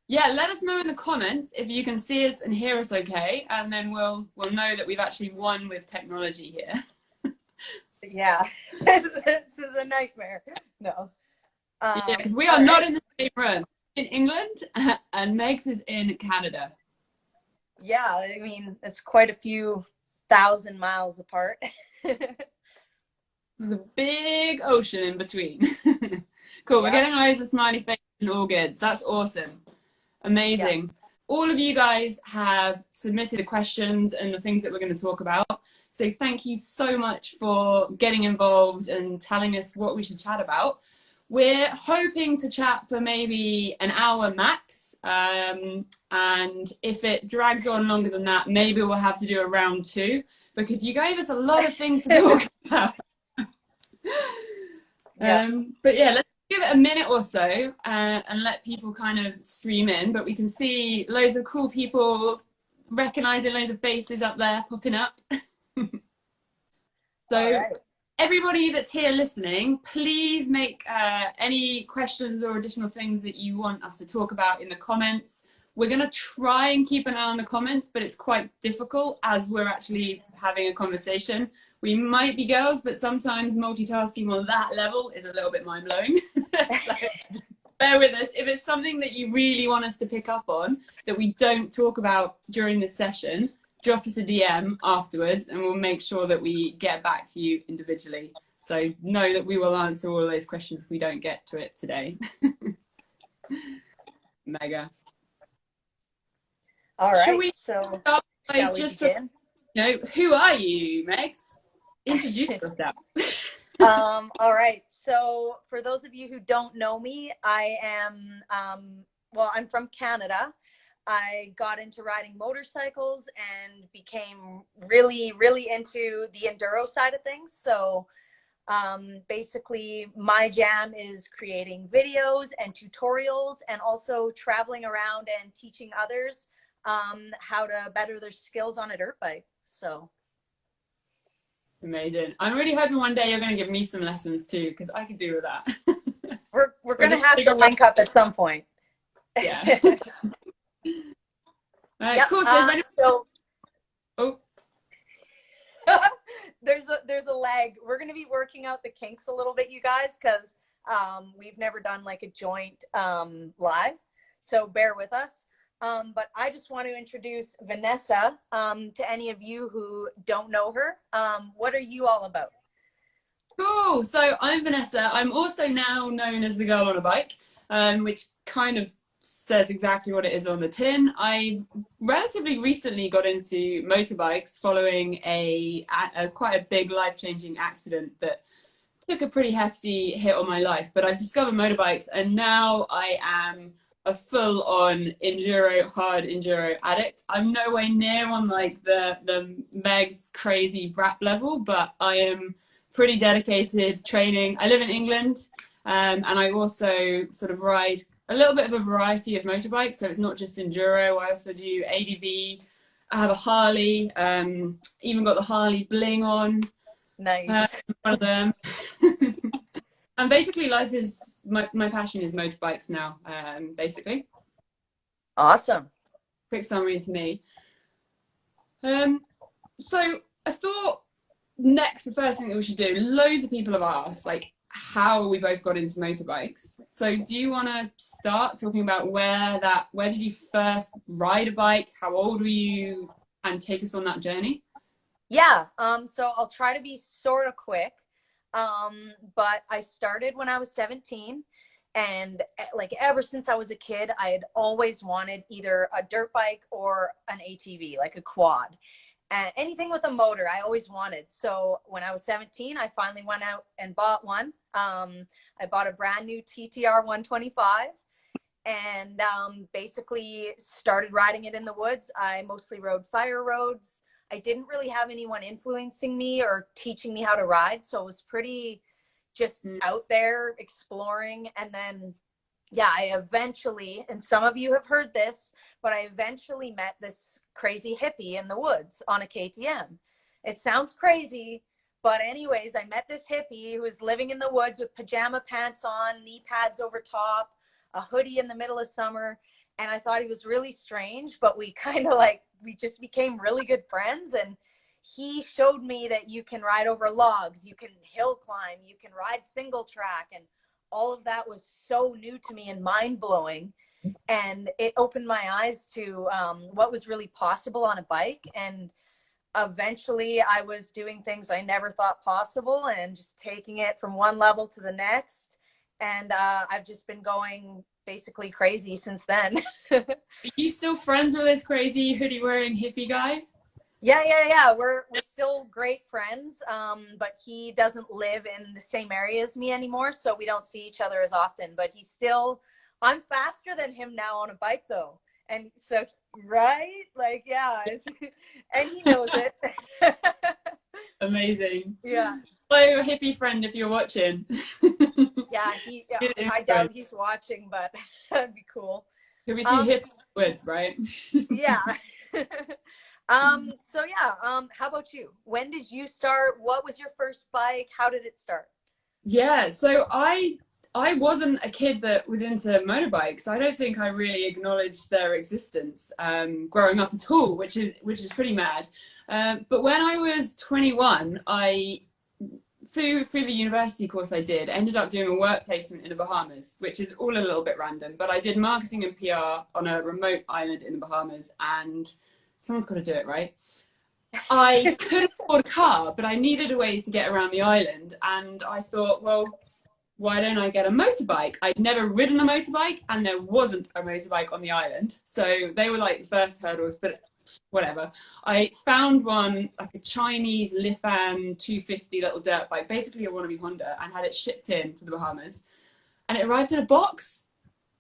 Yeah, let us know in the comments if you can see us and hear us okay, and then we'll know that we've actually won with technology here. Yeah, this is a nightmare. No. Yeah, because we are All not right. in the same room. In England, and Megs is in Canada. Yeah, I mean, it's quite a few thousand miles apart. There's a big ocean in between. Cool, we're Yeah, getting loads of smiley faces and all good. So that's awesome. yeah. Amazing. All of you guys have submitted the questions and the things that we're going to talk about. So thank you so much for getting involved and telling us what we should chat about. We're hoping to chat for maybe an hour max. And if it drags on longer than that, maybe we'll have to do a round two because you gave us a lot of things to talk about. Yeah. But yeah, let's give it a minute or so and let people kind of stream in. But we can see loads of cool people recognizing loads of faces up there popping up. All So right. everybody that's here listening, please make any questions or additional things that you want us to talk about in the comments. We're going to try and keep an eye on the comments, but it's quite difficult as we're actually having a conversation. We might be girls, but sometimes multitasking on that level is a little bit mind-blowing. So bear with us. If it's something that you really want us to pick up on that we don't talk about during this session, drop us a DM afterwards and we'll make sure that we get back to you individually. So know that we will answer all of those questions if we don't get to it today. Mega. All Shall right. we So, start by shall we just, begin? who are you, Megs? Introduce yourself. All right. So, for those of you who don't know me, I am, well, I'm from Canada. I got into riding motorcycles and became really, really into the enduro side of things. So, basically, my jam is creating videos and tutorials and also traveling around and teaching others how to better their skills on a dirt bike. So, Amazing. I'm really hoping one day you're going to give me some lessons too, because I could do with that. we're We'll going to just have to figure out. link up at some point. Yeah. All right, Yep. cool. So, if anyone... So oh, there's a lag. We're gonna be working out the kinks a little bit, you guys, because we've never done like a joint live. So bear with us. But I just want to introduce Vanessa to any of you who don't know her. What are you all about? cool. So I'm Vanessa. I'm also now known as the girl on a bike, which kind of says exactly what it is on the tin. I've relatively recently got into motorbikes following a quite a big life-changing accident that took a pretty hefty hit on my life. But I've discovered motorbikes, and now I am a full-on hard enduro addict. I'm nowhere near on like the Megs crazy Braap level, but I am pretty dedicated training. I live in England, and I also sort of ride a little bit of a variety of motorbikes. So it's not just enduro. I also do ADV. I have a Harley. Even got the Harley bling on. Nice. One of them. And basically, life is my passion is motorbikes now. Basically, Awesome. quick summary to me. So I thought next, the first thing that we should do, loads of people have asked, like, how we both got into motorbikes. So do you want to start talking about where did you first ride a bike? How old were you? And take us on that journey. Yeah. So I'll try to be sort of quick. But I started when I was 17, and like ever since I was a kid, I had always wanted either a dirt bike or an ATV, like a quad. And anything with a motor, I always wanted. So when I was 17, I finally went out and bought one. I bought a brand new TTR 125 and basically started riding it in the woods. I mostly rode fire roads. I didn't really have anyone influencing me or teaching me how to ride. So it was pretty just out there exploring. And then, yeah, I eventually, and some of you have heard this, but I eventually met this crazy hippie in the woods on a KTM. It sounds crazy, but anyways, I met this hippie who was living in the woods with pajama pants on, knee pads over top, a hoodie in the middle of summer. and I thought he was really strange, but we kind of like, we just became really good friends. And he showed me that you can ride over logs, you can hill climb, you can ride single track, and all of that was so new to me and mind blowing. And it opened my eyes to what was really possible on a bike. And eventually I was doing things I never thought possible and just taking it from one level to the next. And I've just been going basically crazy since then. Are you still friends with this crazy hoodie wearing hippie guy? Yeah. We're still great friends, but he doesn't live in the same area as me anymore, so we don't see each other as often. But he's still, I'm faster than him now on a bike though, and so right, like yeah, and he knows it. Amazing. Yeah. Hello, hippie friend, if you're watching. Yeah, yeah, I doubt he's watching, but that'd be cool. Could be too hip words, right? Yeah. So yeah, how about you? When did you start? What was your first bike? How did it start? Yeah, so I wasn't a kid that was into motorbikes. I don't think I really acknowledged their existence growing up at all, which is pretty mad. But when I was 21, I through the university course I did, ended up doing a work placement in the Bahamas, which is all a little bit random. But I did marketing and PR on a remote island in the Bahamas, and someone's got to do it, right? I couldn't afford a car, but I needed a way to get around the island, and I thought, well, why don't I get a motorbike? I'd never ridden a motorbike, and there wasn't a motorbike on the island, so they were like the first hurdles. But whatever. I found one, like a Chinese Lifan 250 little dirt bike, basically a wannabe Honda, and had it shipped in to the Bahamas. And it arrived in a box,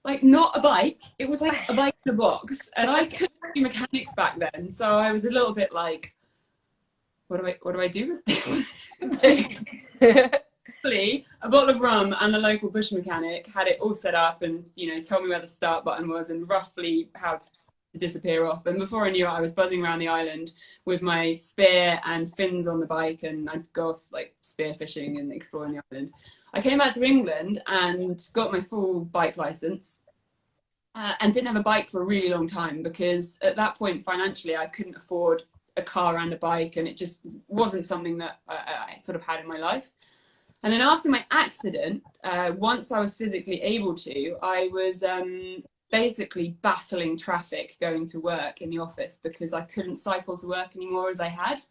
like not a bike. It was like a bike in a box. And I couldn't do mechanics back then, so I was a little bit like, what do I do with this? A bottle of rum and the local bush mechanic had it all set up and, told me where the start button was and roughly how to disappear off. And before I knew it, I was buzzing around the island with my spear and fins on the bike, and I'd go off like spear fishing and exploring the island. I came back to England and got my full bike license, and didn't have a bike for a really long time because at that point financially I couldn't afford a car and a bike, and it just wasn't something that I sort of had in my life. And then after my accident, once I was physically able to, I was basically battling traffic going to work in the office because I couldn't cycle to work anymore as I had.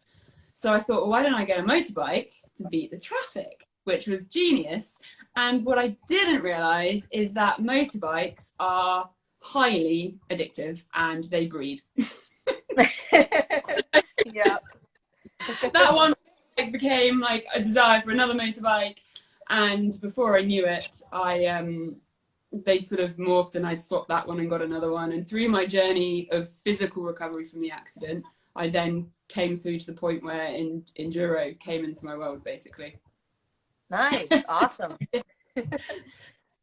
So I thought, well, why don't I get a motorbike to beat the traffic, which was genius. And what I didn't realize is that motorbikes are highly addictive and they breed. Yeah. That one became like a desire for another motorbike, and before I knew it, they'd sort of morphed and I'd swapped that one and got another one. And through my journey of physical recovery from the accident, I then came through to the point where enduro came into my world, basically. Nice. Awesome.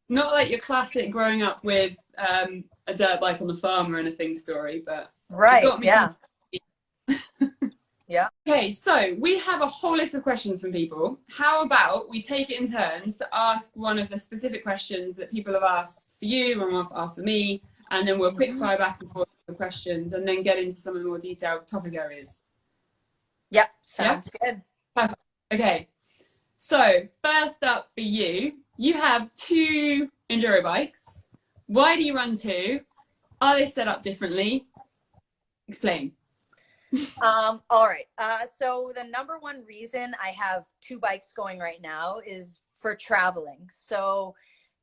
Not like your classic growing up with a dirt bike on the farm or anything story, but right. It got me yeah. Yeah. Okay, so we have a whole list of questions from people. How about we take it in turns to ask one of the specific questions that people have asked for you and one asked for me, and then we'll quick fire back and forth the questions and then get into some of the more detailed topic areas. Yep, sounds good. Perfect. Okay, so first up for you, you have 2 enduro bikes. Why do you run 2? Are they set up differently? Explain. All right. So the number one reason I have 2 bikes going right now is for traveling. So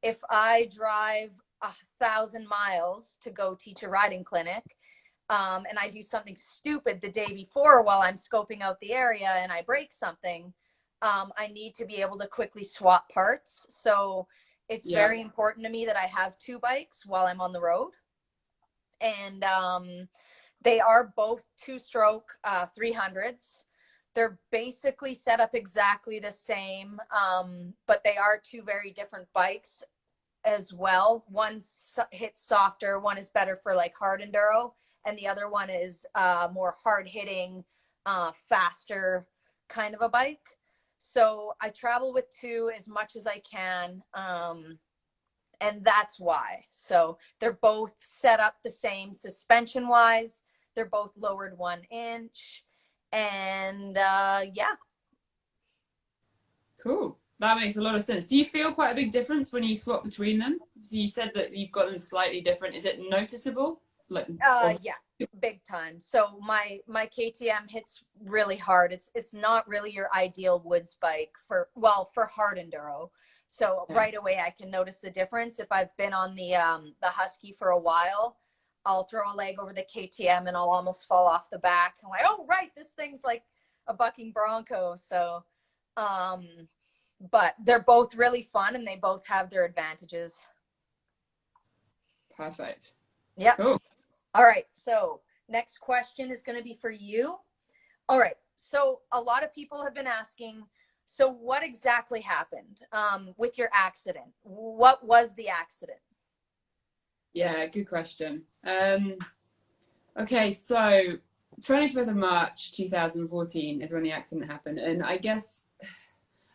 if I drive 1,000 miles to go teach a riding clinic, and I do something stupid the day before while I'm scoping out the area and I break something, I need to be able to quickly swap parts. So it's very important to me that I have 2 bikes while I'm on the road. And they are both 2-stroke 300s. They're basically set up exactly the same, but they are 2 very different bikes as well. One hits softer, one is better for like hard enduro, and the other one is more hard hitting, faster kind of a bike. So I travel with 2 as much as I can. And that's why. So they're both set up the same suspension wise. They're both lowered 1 inch. And yeah. Cool. That makes a lot of sense. Do you feel quite a big difference when you swap between them? So you said that you've got them slightly different. Is it noticeable? Like, Yeah, big time. So my KTM hits really hard. It's not really your ideal woods bike for hard enduro. So right away I can notice the difference. If I've been on the Husky for a while, I'll throw a leg over the KTM and I'll almost fall off the back. I'm like, oh right, this thing's like a bucking bronco. So but they're both really fun and they both have their advantages. Perfect. Yeah. Cool. All right. So next question is going to be for you. All right. So a lot of people have been asking, so what exactly happened with your accident? What was the accident? Yeah, good question. Okay, so 25th of March 2014 is when the accident happened. And I guess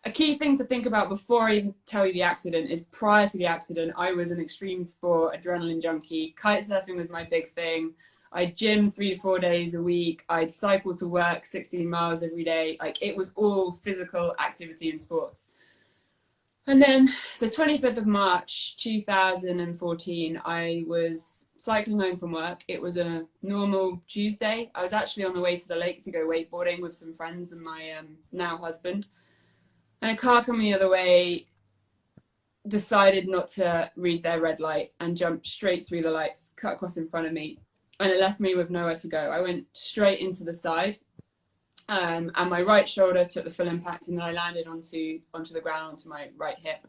a key thing to think about before I even tell you the accident is prior to the accident, I was an extreme sport adrenaline junkie. Kite surfing was my big thing. I'd gym 3 to 4 days a week. I'd cycle to work 16 miles every day. Like, it was all physical activity and sports. And then the 25th of March 2014, I was cycling home from work. It was a normal Tuesday. I was actually on the way to the lake to go wakeboarding with some friends and my now husband. And a car coming the other way decided not to read their red light and jumped straight through the lights, cut across in front of me. And it left me with nowhere to go. I went straight into the side. And my right shoulder took the full impact, and then I landed onto the ground, onto my right hip.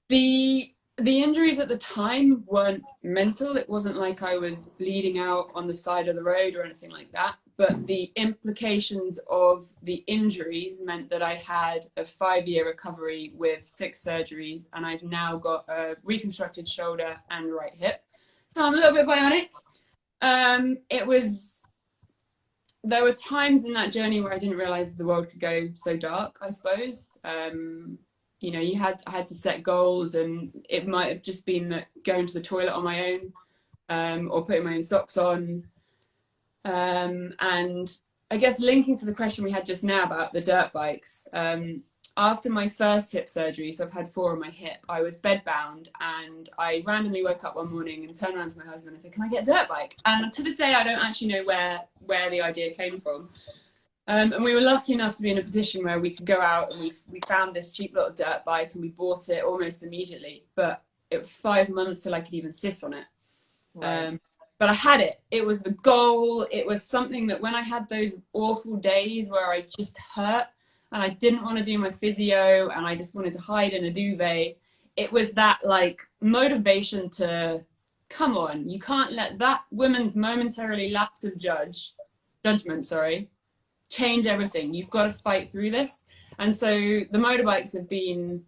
The injuries at the time weren't mental. It wasn't like I was bleeding out on the side of the road or anything like that. But the implications of the injuries meant that I had a 5-year recovery with 6 surgeries, and I've now got a reconstructed shoulder and right hip. So I'm a little bit bionic. There were times in that journey where I didn't realize the world could go so dark, I suppose. You know, I had to set goals, and it might have just been that going to the toilet on my own, or putting my own socks on. And I guess linking to the question we had just now about the dirt bikes, after my first hip surgery, so I've had 4 on my hip, I was bedbound, and I randomly woke up one morning and turned around to my husband and said, can I get a dirt bike? And to this day, I don't actually know where the idea came from. And we were lucky enough to be in a position where we could go out, and we found this cheap little dirt bike, and we bought it almost immediately. But it was 5 months till I could even sit on it. Right. But I had it. It was the goal. It was something that when I had those awful days where I just hurt, and I didn't want to do my physio, and I just wanted to hide in a duvet, it was that like motivation to, come on, you can't let that woman's momentarily lapse of judgment, change everything. You've got to fight through this. And so the motorbikes have been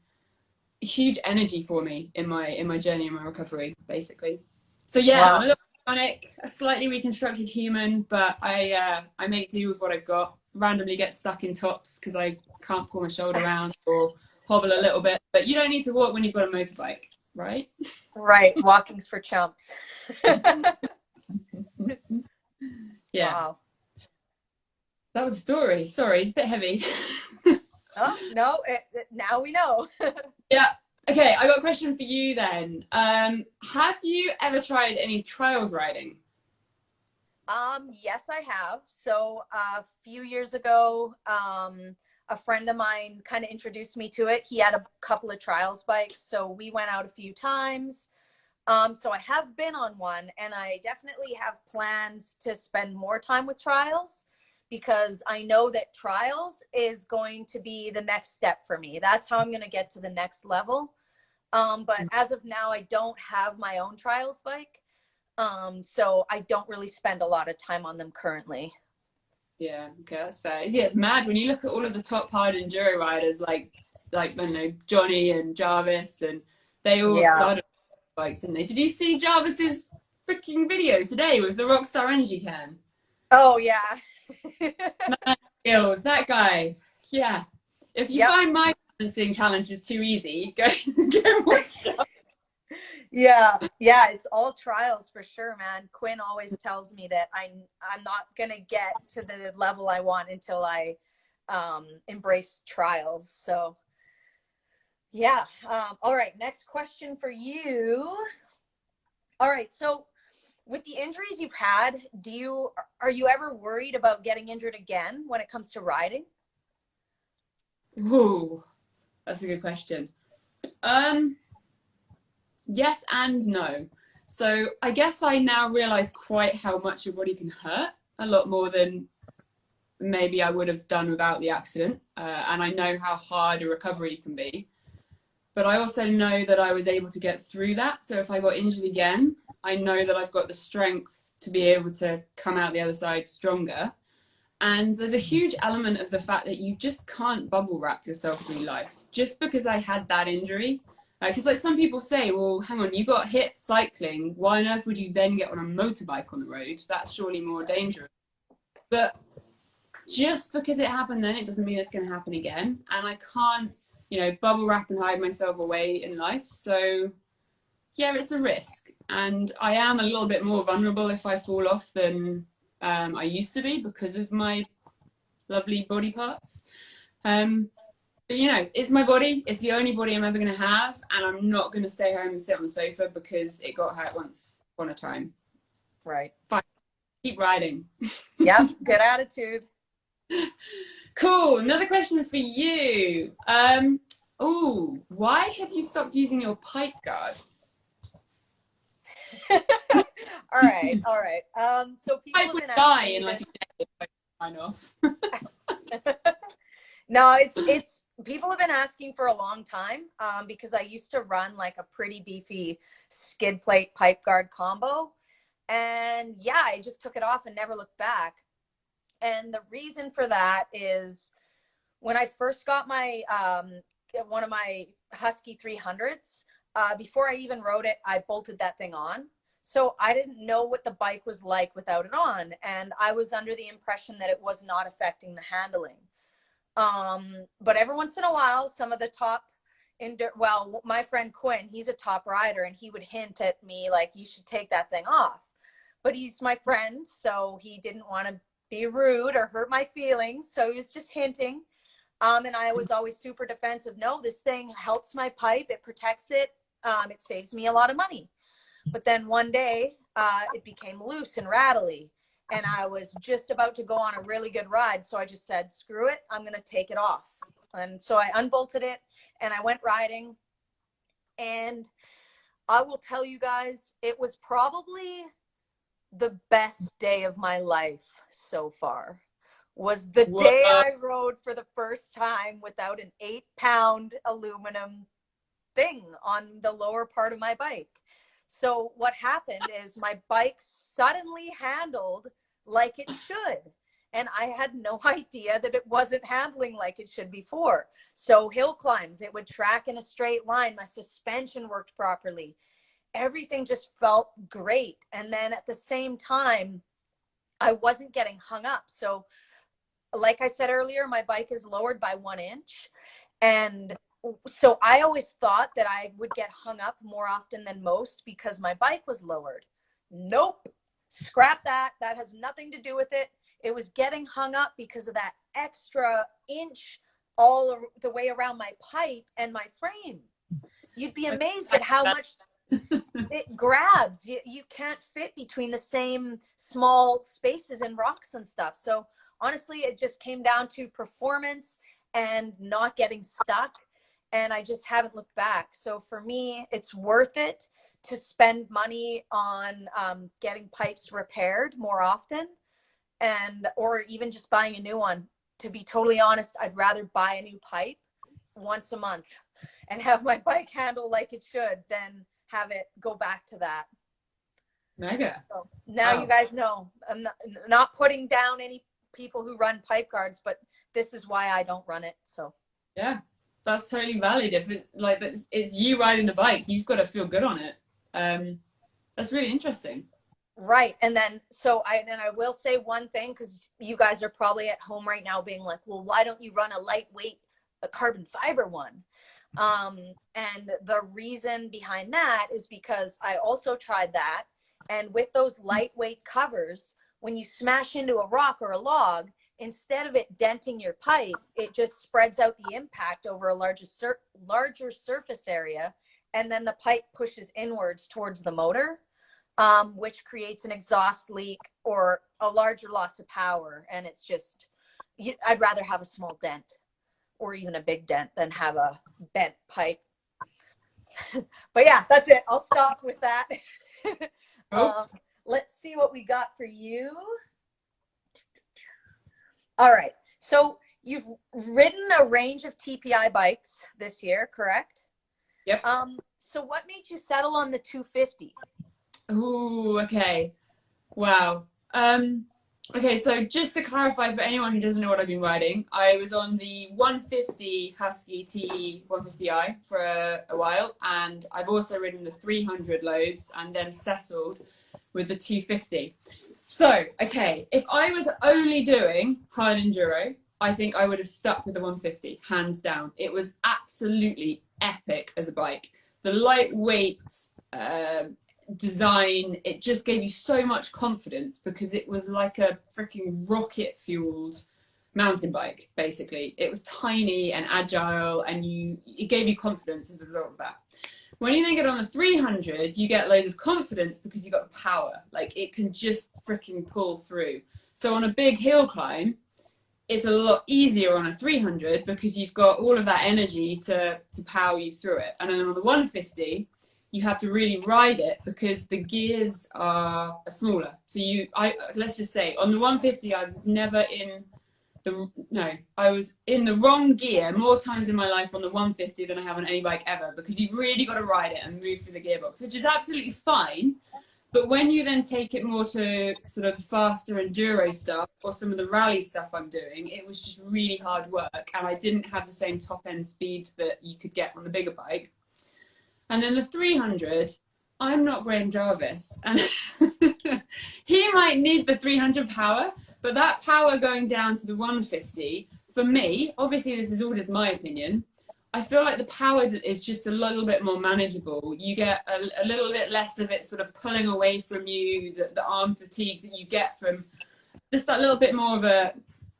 huge energy for me in my journey, in my recovery, basically. So yeah, wow. I'm a little bionic, a slightly reconstructed human, but I make do with what I've got. Randomly get stuck in tops because I can't pull my shoulder around or hobble a little bit. But you don't need to walk when you've got a motorbike, right? Right. Walking's for chumps. Yeah. Wow. That was a story. Sorry, it's a bit heavy. Oh, no, now we know. Yeah. Okay, I got a question for you then. Have you ever tried any trails riding? Yes, I have. So a few years ago, a friend of mine kind of introduced me to it. He had a couple of trials bikes, so we went out a few times. So I have been on one, and I definitely have plans to spend more time with trials, because I know that trials is going to be the next step for me. That's how I'm going to get to the next level. But as of now, I don't have my own trials bike. So I don't really spend a lot of time on them currently. Yeah, okay, that's fair. Yeah, it's mad when you look at all of the top hard enduro riders, like I don't know, Johnny and Jarvis, and they all started bikes, didn't they? Did you see Jarvis's freaking video today with the Rockstar Energy can? Oh yeah. Man skills, that guy. Yeah. If you find my balancing challenges too easy, go watch Jarvis. Yeah, yeah, it's all trials for sure, man. Quinn always tells me that I'm not gonna get to the level I want until I embrace trials. So yeah. All right, next question for you. All right, so with the injuries you've had, are you ever worried about getting injured again when it comes to riding? Ooh, that's a good question. Um, yes and no. So I guess I now realize quite how much your body can hurt, a lot more than maybe I would have done without the accident. And I know how hard a recovery can be. But I also know that I was able to get through that. So if I got injured again, I know that I've got the strength to be able to come out the other side stronger. And there's a huge element of the fact that you just can't bubble wrap yourself through life. Just because I had that injury, because like some people say, well, hang on, you got hit cycling. Why on earth would you then get on a motorbike on the road? That's surely more dangerous. But just because it happened then, it doesn't mean it's going to happen again. And I can't, bubble wrap and hide myself away in life. So yeah, it's a risk. And I am a little bit more vulnerable if I fall off than I used to be because of my lovely body parts. But it's my body. It's the only body I'm ever going to have. And I'm not going to stay home and sit on the sofa because it got hurt once upon a time. Right. Fine. Keep riding. Yep. Good attitude. Cool. Another question for you. Why have you stopped using your pipe guard? All right. All right. So people Pipe have would been die asking in me like a this. day if I sign off. No, it's people have been asking for a long time, because I used to run like a pretty beefy skid plate pipe guard combo. And yeah, I just took it off and never looked back. And the reason for that is when I first got my one of my Husky 300s, before I even rode it, I bolted that thing on. So I didn't know what the bike was like without it on, and I was under the impression that it was not affecting the handling. But every once in a while, some of the top well, my friend Quinn, he's a top rider, and he would hint at me like, you should take that thing off. But he's my friend, so he didn't want to be rude or hurt my feelings. So he was just hinting. And I was always super defensive. No, this thing helps my pipe. It protects it. It saves me a lot of money. But then one day, it became loose and rattly. And I was just about to go on a really good ride. So I just said, screw it. I'm going to take it off. And so I unbolted it and I went riding. And I will tell you guys, it was probably the best day of my life so far. Was the What? day I rode for the first time without an 8-pound aluminum thing on the lower part of my bike. So what happened is my bike suddenly handled like it should. And I had no idea that it wasn't handling like it should before. So hill climbs, it would track in a straight line. My suspension worked properly. Everything just felt great. And then at the same time, I wasn't getting hung up. So like I said earlier, my bike is lowered by 1 inch. And so I always thought that I would get hung up more often than most because my bike was lowered. Nope. Scrap that. That has nothing to do with it. It was getting hung up because of that extra inch all the way around my pipe and my frame. You'd be amazed at how much it grabs. You can't fit between the same small spaces and rocks and stuff. So honestly, it just came down to performance and not getting stuck. And I just haven't looked back. So for me, it's worth it to spend money on getting pipes repaired more often, and or even just buying a new one. To be totally honest, I'd rather buy a new pipe once a month and have my bike handle like it should than have it go back to that. Mega. So now you guys know I'm not putting down any people who run pipe guards, but this is why I don't run it. So yeah, that's totally valid. If it's you riding the bike, you've got to feel good on it. That's really interesting. right. And then I will say one thing, because you guys are probably at home right now being like, well, why don't you run a lightweight, a carbon fiber one? And the reason behind that is because I also tried that. And with those lightweight covers, when you smash into a rock or a log, instead of it denting your pipe, it just spreads out the impact over a larger surface area. And then the pipe pushes inwards towards the motor, which creates an exhaust leak or a larger loss of power. And it's just, I'd rather have a small dent or even a big dent than have a bent pipe. But yeah, that's it. I'll stop with that. Let's see what we got for you. All right. So you've ridden a range of TPI bikes this year, correct? Yep. So what made you settle on the 250? Ooh, okay. Wow. Okay, so just to clarify for anyone who doesn't know what I've been riding, I was on the 150 Husky TE 150i for a while, and I've also ridden the 300 loads and then settled with the 250. So, okay, if I was only doing hard enduro, I think I would have stuck with the 150, hands down. It was absolutely epic as a bike. The lightweight design, it just gave you so much confidence because it was like a freaking rocket fueled mountain bike. Basically, it was tiny and agile, and it gave you confidence as a result of that. When you then get on the 300, you get loads of confidence because you got the power. Like, it can just freaking pull through. So on a big hill climb, it's a lot easier on a 300 because you've got all of that energy to power you through it. And then on the 150, you have to really ride it because the gears are smaller. So let's just say on the 150, I was never in I was in the wrong gear more times in my life on the 150 than I have on any bike ever, because you've really got to ride it and move through the gearbox, which is absolutely fine. But when you then take it more to sort of the faster enduro stuff or some of the rally stuff I'm doing, it was just really hard work, and I didn't have the same top end speed that you could get on the bigger bike. And then the 300, I'm not Graham Jarvis, and he might need the 300 power, but that power going down to the 150, for me, obviously this is all just my opinion, I feel like the power is just a little bit more manageable. You get a little bit less of it sort of pulling away from you, the arm fatigue that you get from just that little bit more of a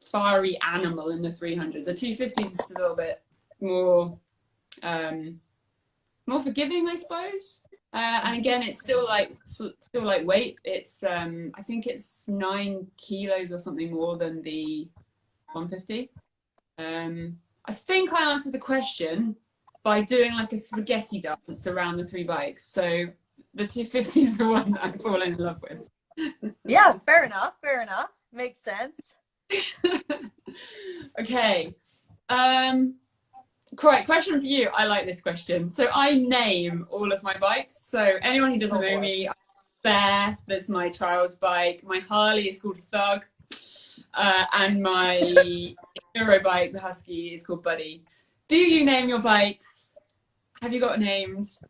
fiery animal in the 300. The 250 is just a little bit more more forgiving, I suppose. And again, it's still lightweight. It's I think it's 9 kilos or something more than the 150. I think I answered the question by doing like a spaghetti dance around the 3 bikes. So the 250 is the one that I've fallen in love with. Yeah, fair enough. Fair enough. Makes sense. Okay. Correct. Question for you. I like this question. So I name all of my bikes. So anyone who doesn't know me, Bear, that's my trials bike. My Harley is called Thug. And my enduro bike, the Husky, is called Buddy. Do you name your bikes? Have you got names?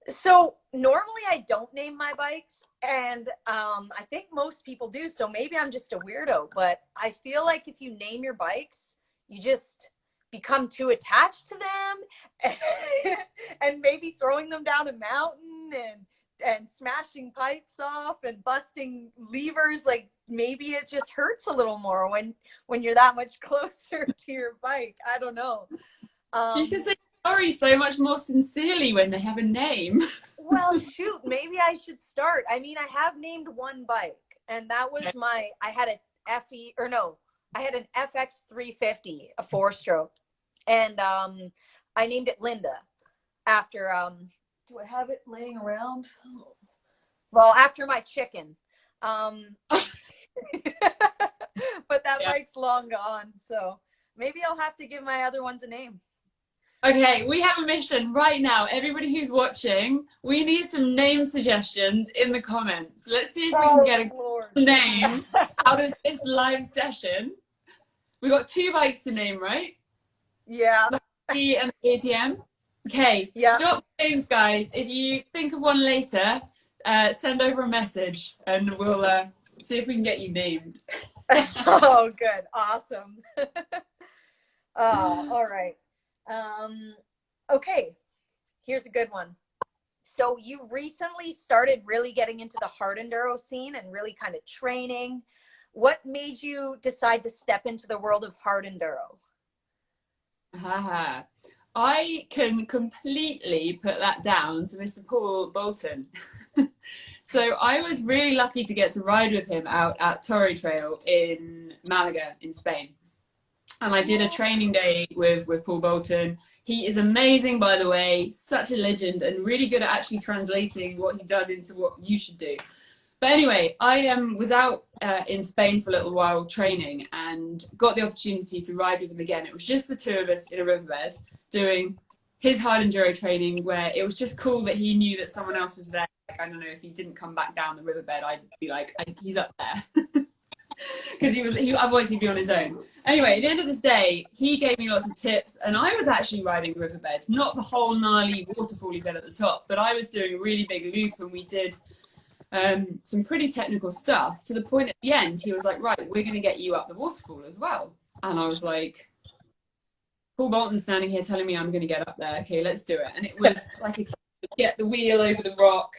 So normally I don't name my bikes, and I think most people do. So maybe I'm just a weirdo, but I feel like if you name your bikes, you just become too attached to them, and maybe throwing them down a mountain and smashing pipes off and busting levers, like maybe it just hurts a little more when you're that much closer to your bike. I don't know. You can say sorry so much more sincerely when they have a name. Well, shoot, maybe I should start. I mean, I have named one bike, and that was I had an FX 350, a 4-stroke, and I named it Linda after do I have it laying around? Well, after my chicken. But that bike's long gone, so maybe I'll have to give my other ones a name. Okay, we have a mission right now. Everybody who's watching, we need some name suggestions in the comments. Let's see if we can get a name out of this live session. We got 2 bikes to name, right? Yeah. The E and the ATM. Okay, yeah. Drop names, guys. If you think of one later, send over a message and we'll see if we can get you named. Oh, good. Awesome. All right. Okay, here's a good one. So you recently started really getting into the hard enduro scene and really kind of training. What made you decide to step into the world of hard enduro? Haha. I can completely put that down to Mr. Paul Bolton. So I was really lucky to get to ride with him out at Torrey Trail in Malaga in Spain. And I did a training day with Paul Bolton. He is amazing, by the way, such a legend and really good at actually translating what he does into what you should do. But anyway, I was out in Spain for a little while training and got the opportunity to ride with him again. It was just the two of us in a riverbed doing his hard enduro training, where it was just cool that he knew that someone else was there. Like, I don't know, if he didn't come back down the riverbed, I'd be like, he's up there. Because otherwise he'd be on his own. Anyway, at the end of this day, he gave me lots of tips, and I was actually riding the riverbed, not the whole gnarly waterfally bit at the top, but I was doing a really big loop, and we did some pretty technical stuff, to the point at the end he was like, right, we're going to get you up the waterfall as well. And I was like, Paul Bolton's standing here telling me I'm going to get up there, okay, let's do it. And it was like a get the wheel over the rock,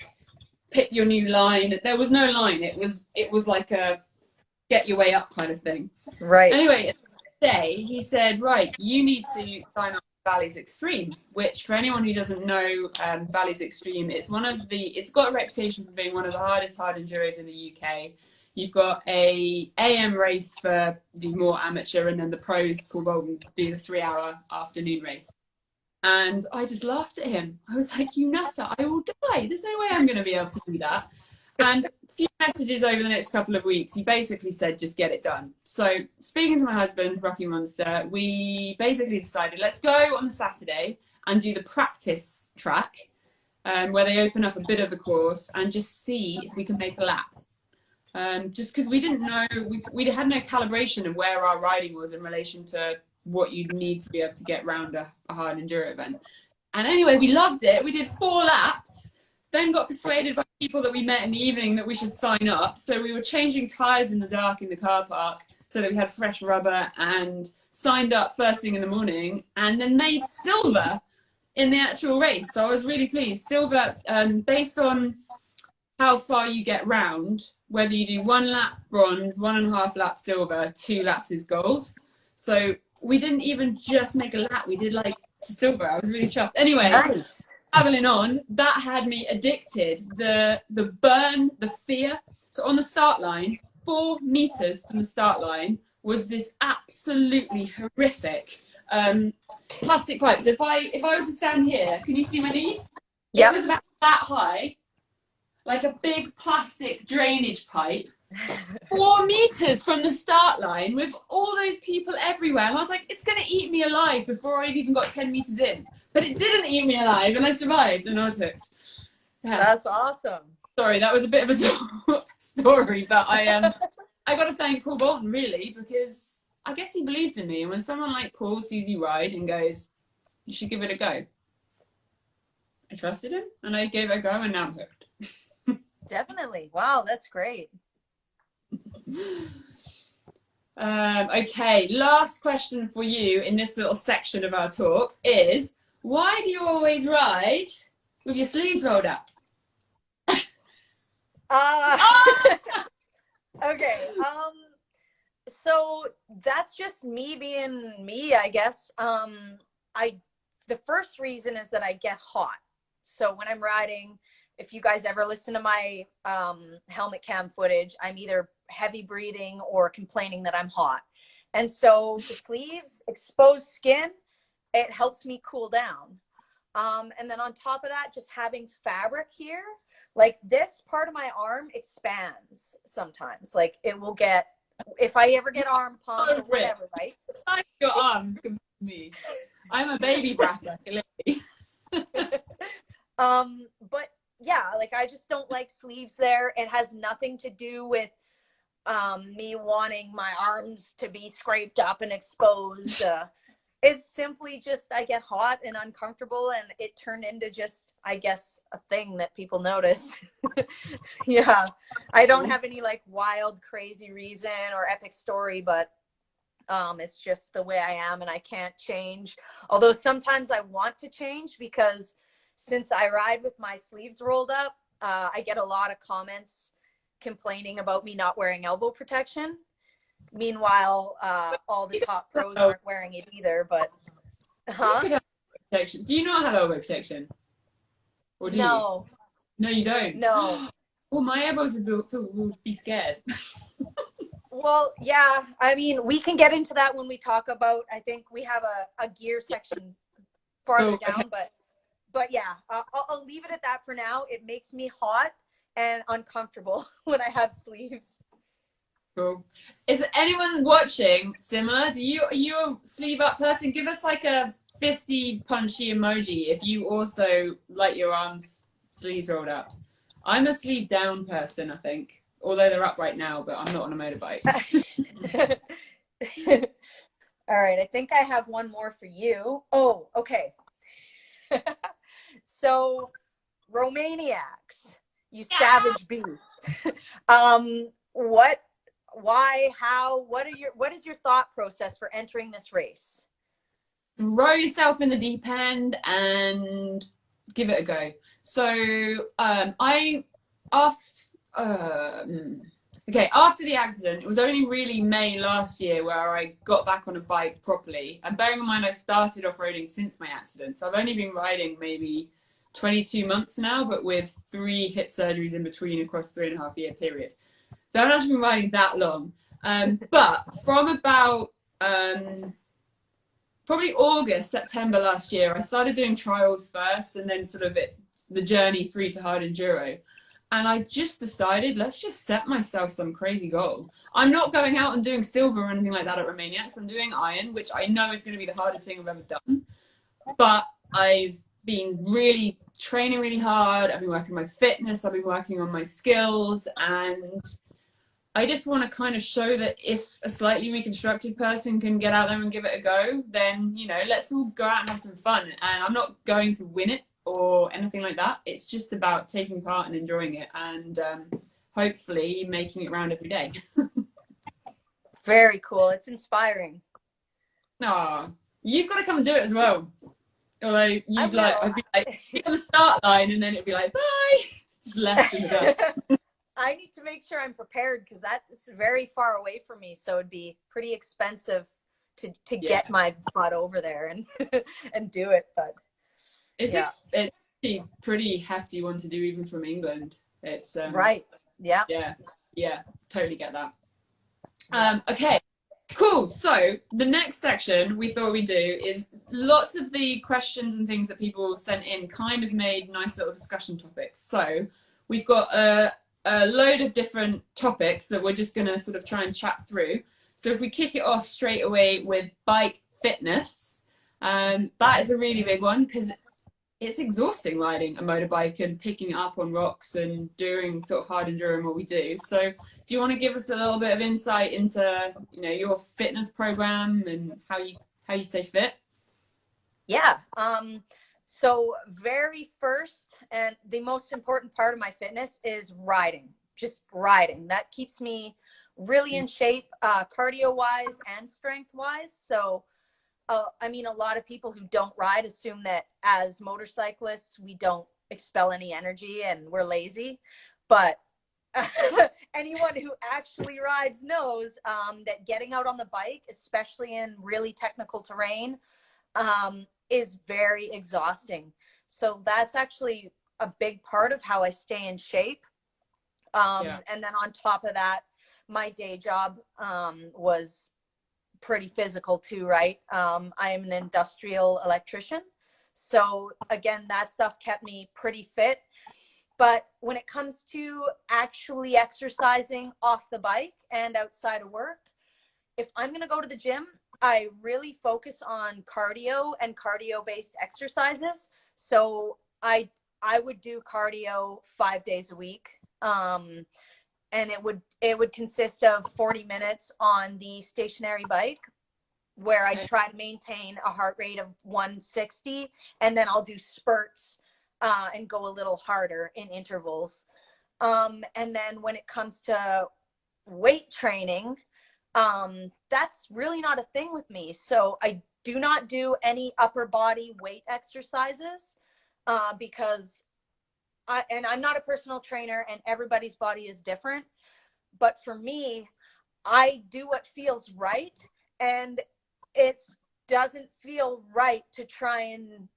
pick your new line. There was no line, it was like a get your way up kind of thing. Right. Anyway, at the day he said, right, you need to sign up Valley's Extreme, which for anyone who doesn't know, Valley's Extreme, it's got a reputation for being one of the hardest hard enduros in the UK. You've got a AM race for the more amateur, and then the pros, Paul Bolton, do the 3-hour afternoon race. And I just laughed at him. I was like, you nutter, I will die. There's no way I'm going to be able to do that. And a few messages over the next couple of weeks, he basically said, just get it done. So speaking to my husband, Rocky Monster, we basically decided, let's go on the Saturday and do the practice track, where they open up a bit of the course and just see if we can make a lap. Just because we didn't know, we had no calibration of where our riding was in relation to what you'd need to be able to get round a hard enduro event. And anyway, we loved it. We did 4 laps. Then got persuaded by people that we met in the evening that we should sign up. So we were changing tyres in the dark in the car park so that we had fresh rubber, and signed up first thing in the morning, and then made silver in the actual race. So I was really pleased. Silver, based on how far you get round, whether you do 1 lap bronze, 1.5 lap silver, 2 laps is gold. So we didn't even just make a lap, we did like silver. I was really chuffed. Anyway. Nice. Traveling on, that had me addicted. The burn, the fear. So on the start line, 4 meters from the start line, was this absolutely horrific plastic pipe. So if I was to stand here, can you see my knees? Yep. It was about that high, like a big plastic drainage pipe. 4 meters from the start line with all those people everywhere. And I was like, it's going to eat me alive before I've even got 10 meters in. But it didn't eat me alive, and I survived, and I was hooked. Yeah. That's awesome. Sorry, that was a bit of a story, but I got to thank Paul Bolton, really, because I guess he believed in me. And when someone like Paul sees you ride and goes, you should give it a go, I trusted him, and I gave it a go, and now I'm hooked. Definitely. Wow, that's great. Okay, last question for you in this little section of our talk is, why do you always ride with your sleeves rolled up? Okay. So that's just me being me, I guess. The first reason is that I get hot. So when I'm riding, if you guys ever listen to my helmet cam footage, I'm either heavy breathing or complaining that I'm hot. And so the sleeves, exposed skin, it helps me cool down. And then on top of that, just having fabric here, like this part of my arm expands sometimes. Like it will get, if I ever get arm pump or whatever, right? It's like your arms compared to me. I'm a baby Braap, actually. But yeah, like I just don't like sleeves there. It has nothing to do with me wanting my arms to be scraped up and exposed. It's simply just I get hot and uncomfortable, and it turned into just, I guess, a thing that people notice. Yeah, I don't have any like wild, crazy reason or epic story, but It's just the way I am and I can't change. Although sometimes I want to change because since I ride with my sleeves rolled up, I get a lot of comments complaining about me not wearing elbow protection. Meanwhile, all the top pros Oh, aren't wearing it either, but you huh? could have protection. Do you not have elbow protection? Or do you? No, No, you don't. no. Well, my elbows would be scared. Well, yeah, I mean, we can get into that when we talk about, I think we have a gear section farther Cool. Okay. down, but yeah, I'll leave it at that for now. It makes me hot and uncomfortable when I have sleeves. Cool. Is anyone watching similar? Are you a sleeve up person? Give us like a fisty punchy emoji if you also like your arms sleeves rolled up. I'm a sleeve down person, I think. Although they're up right now, but I'm not on a motorbike. All right, I think I have one more for you. Oh, okay. So, Romaniacs, you savage beast. What, why, how, what is your thought process for entering this race? Throw yourself in the deep end and give it a go. So I off okay, after the accident, it was only really May last year where I got back on a bike properly. And bearing in mind I started off-roading since my accident, so I've only been riding maybe 22 months now, but with 3 hip surgeries in between across 3.5 year period. So I haven't actually been riding that long. But from about probably August, September last year, I started doing trials first and then sort of the journey through to hard enduro. And I just decided, let's just set myself some crazy goal. I'm not going out and doing silver or anything like that at Romaniacs. I'm doing iron, which I know is going to be the hardest thing I've ever done. But I've been really training really hard. I've been working on my fitness. I've been working on my skills. And I just want to kind of show that if a slightly reconstructed person can get out there and give it a go, then, let's all go out and have some fun. And I'm not going to win it or anything like that. It's just about taking part and enjoying it and hopefully making it round every day. Very cool. It's inspiring. Aw, you've got to come and do it as well. Although I I'd will. be like, be on the start line and then it'd be like, bye, just left in the dust. I need to make sure I'm prepared because that's very far away from me. So it'd be pretty expensive to Yeah. get my butt over there and and do it. But It's yeah, it's a pretty hefty one to do even from England. It's right. Yeah. yeah, totally get that. Yeah. Okay, cool. So the next section we thought we'd do is lots of the questions and things that people sent in kind of made nice little discussion topics. So we've got a load of different topics that we're just going to sort of try and chat through. So if we kick it off straight away with bike fitness, that is a really big one because it's exhausting riding a motorbike and picking it up on rocks and doing sort of hard enduring what we do. So do you want to give us a little bit of insight into your fitness program and how you stay fit? Yeah. So very first and the most important part of my fitness is riding. Just riding. That keeps me really in shape, cardio wise and strength wise. So I mean, a lot of people who don't ride assume that as motorcyclists, we don't expel any energy and we're lazy. But anyone who actually rides knows that getting out on the bike, especially in really technical terrain, is very exhausting. So that's actually a big part of how I stay in shape. And then on top of that, my day job was pretty physical too, right? I am an industrial electrician. So again, that stuff kept me pretty fit. But when it comes to actually exercising off the bike and outside of work, if I'm going to go to the gym, I really focus on cardio and cardio-based exercises. So I would do cardio 5 days a week. And it would consist of 40 minutes on the stationary bike where I try to maintain a heart rate of 160, and then I'll do spurts and go a little harder in intervals. And then when it comes to weight training, That's really not a thing with me. So I do not do any upper body weight exercises because I'm not a personal trainer and everybody's body is different. But for me, I do what feels right, and it doesn't feel right to try and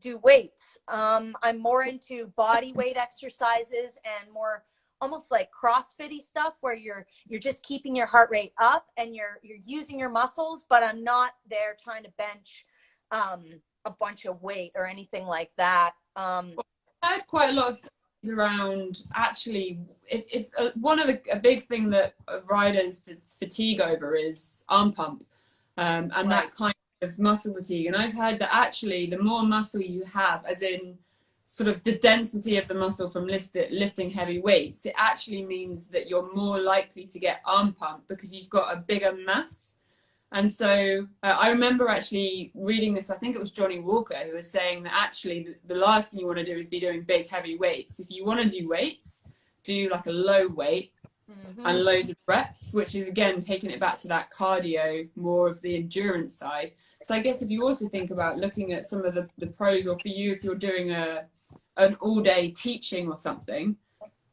do weights. I'm more into body weight exercises and more almost like CrossFitty stuff where you're just keeping your heart rate up and you're using your muscles, but I'm not there trying to bench a bunch of weight or anything like that. I had quite a lot of things around actually. If one of a big thing that riders fatigue over is arm pump, and Right. that kind of muscle fatigue. And I've heard that actually the more muscle you have, as in sort of the density of the muscle from lifting heavy weights, it actually means that you're more likely to get arm pump because you've got a bigger mass. And so I remember actually reading this, I think it was Johnny Walker, who was saying that actually the last thing you want to do is be doing big, heavy weights. If you want to do weights, do like a low weight and loads of reps, which is again taking it back to that cardio, more of the endurance side. So I guess if you also think about looking at some of the pros, or for you, if you're doing an all day teaching or something,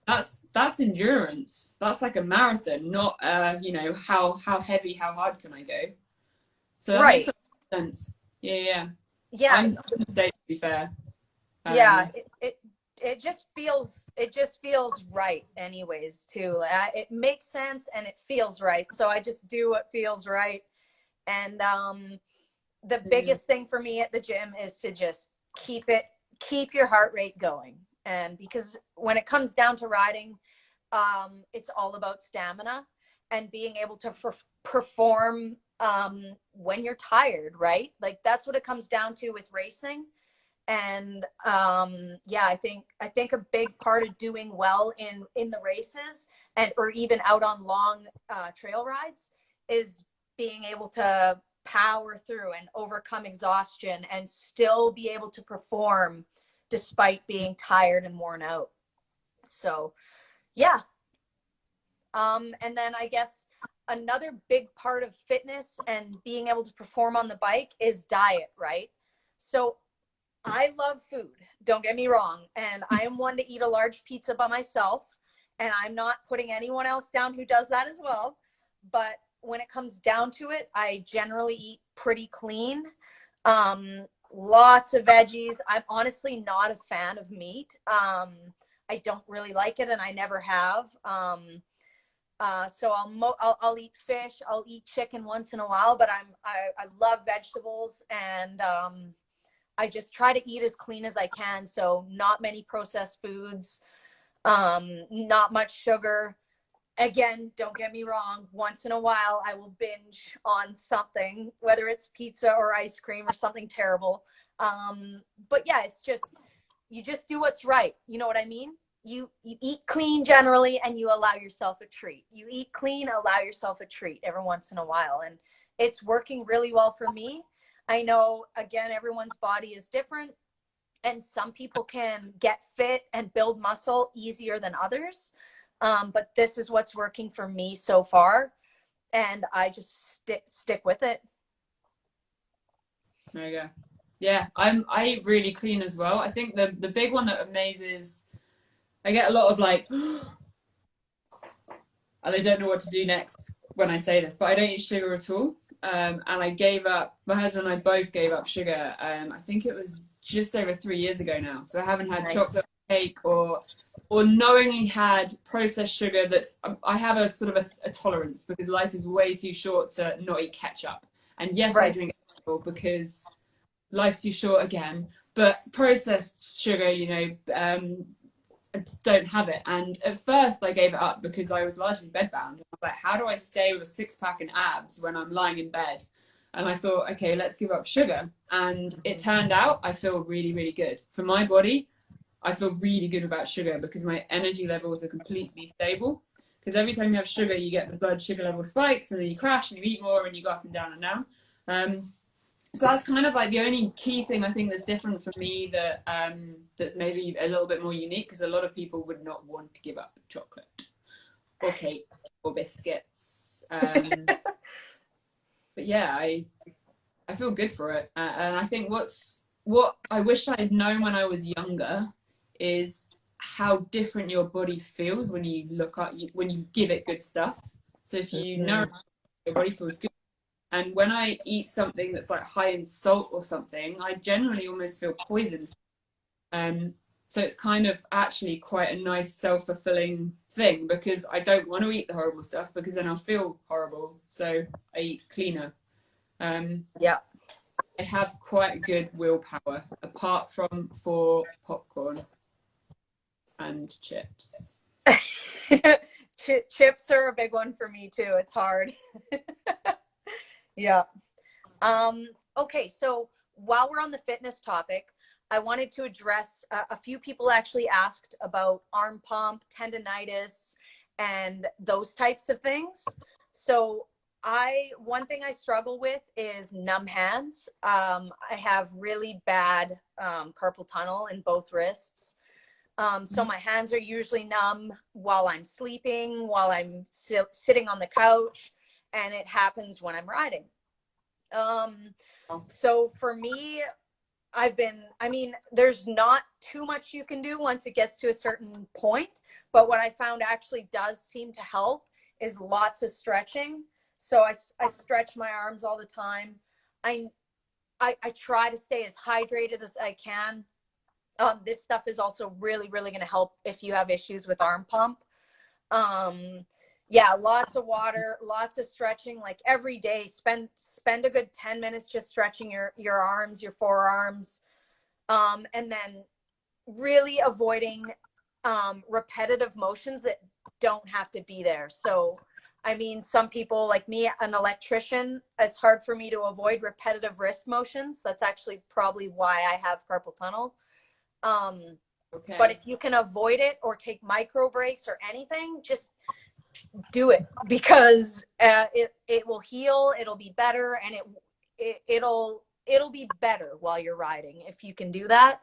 that's endurance. That's like a marathon, not you know, how heavy, how hard can I go? So that makes Right. a lot of sense. Yeah, yeah. Yeah. I'm gonna say to be fair. Yeah. Um, It just feels right anyways too. It makes sense and it feels right. So I just do what feels right. And the yeah, biggest thing for me at the gym is to just keep your heart rate going. And because when it comes down to riding, it's all about stamina and being able to perform when you're tired, right? Like that's what it comes down to with racing. And yeah, I think a big part of doing well in the races and or even out on long trail rides is being able to power through and overcome exhaustion and still be able to perform despite being tired and worn out. So yeah. And then I guess another big part of fitness and being able to perform on the bike is diet, right? So I love food, don't get me wrong. And I am one to eat a large pizza by myself. And I'm not putting anyone else down who does that as well. But when it comes down to it, I generally eat pretty clean. Lots of veggies. I'm honestly not a fan of meat. I don't really like it and I never have. So I'll eat fish. I'll eat chicken once in a while, but I love vegetables and I just try to eat as clean as I can. So not many processed foods, not much sugar. Again, don't get me wrong. Once in a while, I will binge on something, whether it's pizza or ice cream or something terrible. But yeah, it's just, you just do what's right. You know what I mean? You eat clean generally and you allow yourself a treat. You eat clean, allow yourself a treat every once in a while. And it's working really well for me. I know, again, everyone's body is different, and some people can get fit and build muscle easier than others. But this is what's working for me so far, and I just stick with it. there you go. Yeah, I eat really clean as well. I think the big one that amazes, I get a lot of like, and I don't know what to do next when I say this, but I don't eat sugar at all. And I gave up. My husband and I both gave up sugar. I think it was just over 3 years ago now. So I haven't had chocolate Nice. cake or knowingly had processed sugar. That's I have a sort of a tolerance because life is way too short to not eat ketchup. And yes, I Right. drink alcohol because life's too short again. But processed sugar, you know, I just don't have it. And at first, I gave it up because I was largely bedbound. I was like, how do I stay with a six pack and abs when I'm lying in bed? And I thought, okay, let's give up sugar. And it turned out I feel really, really good. For my body, I feel really good about sugar because my energy levels are completely stable. Because every time you have sugar, you get the blood sugar level spikes and then you crash and you eat more and you go up and down and down. So that's kind of like the only key thing I think that's different for me that that's maybe a little bit more unique because a lot of people would not want to give up chocolate or cake or biscuits. But yeah, I feel good for it. And I think what I wish I'd known when I was younger is how different your body feels when you when you give it good stuff. So if you know your body feels good. And when I eat something that's like high in salt or something, I generally almost feel poisoned. So it's kind of actually quite a nice self-fulfilling thing because I don't want to eat the horrible stuff because then I'll feel horrible. So I eat cleaner. Yeah. I have quite good willpower, apart from for popcorn and chips. Chips are a big one for me too. It's hard. Yeah. Okay, so while we're on the fitness topic, I wanted to address a few people actually asked about arm pump, tendonitis, and those types of things. So one thing I struggle with is numb hands. I have really bad carpal tunnel in both wrists. So my hands are usually numb while I'm sleeping, while I'm sitting on the couch, and it happens when I'm riding. So for me, I mean, there's not too much you can do once it gets to a certain point, but what I found actually does seem to help is lots of stretching. So I stretch my arms all the time. I try to stay as hydrated as I can. This stuff is also really, really going to help if you have issues with arm pump. Yeah, lots of water, lots of stretching, like every day. Spend a good 10 minutes just stretching your arms, your forearms, and then really avoiding repetitive motions that don't have to be there. So, I mean, some people like me, an electrician, it's hard for me to avoid repetitive wrist motions. That's actually probably why I have carpal tunnel. Okay. But if you can avoid it or take micro breaks or anything, just do it because it will heal. It'll be better, and it'll be better while you're riding if you can do that.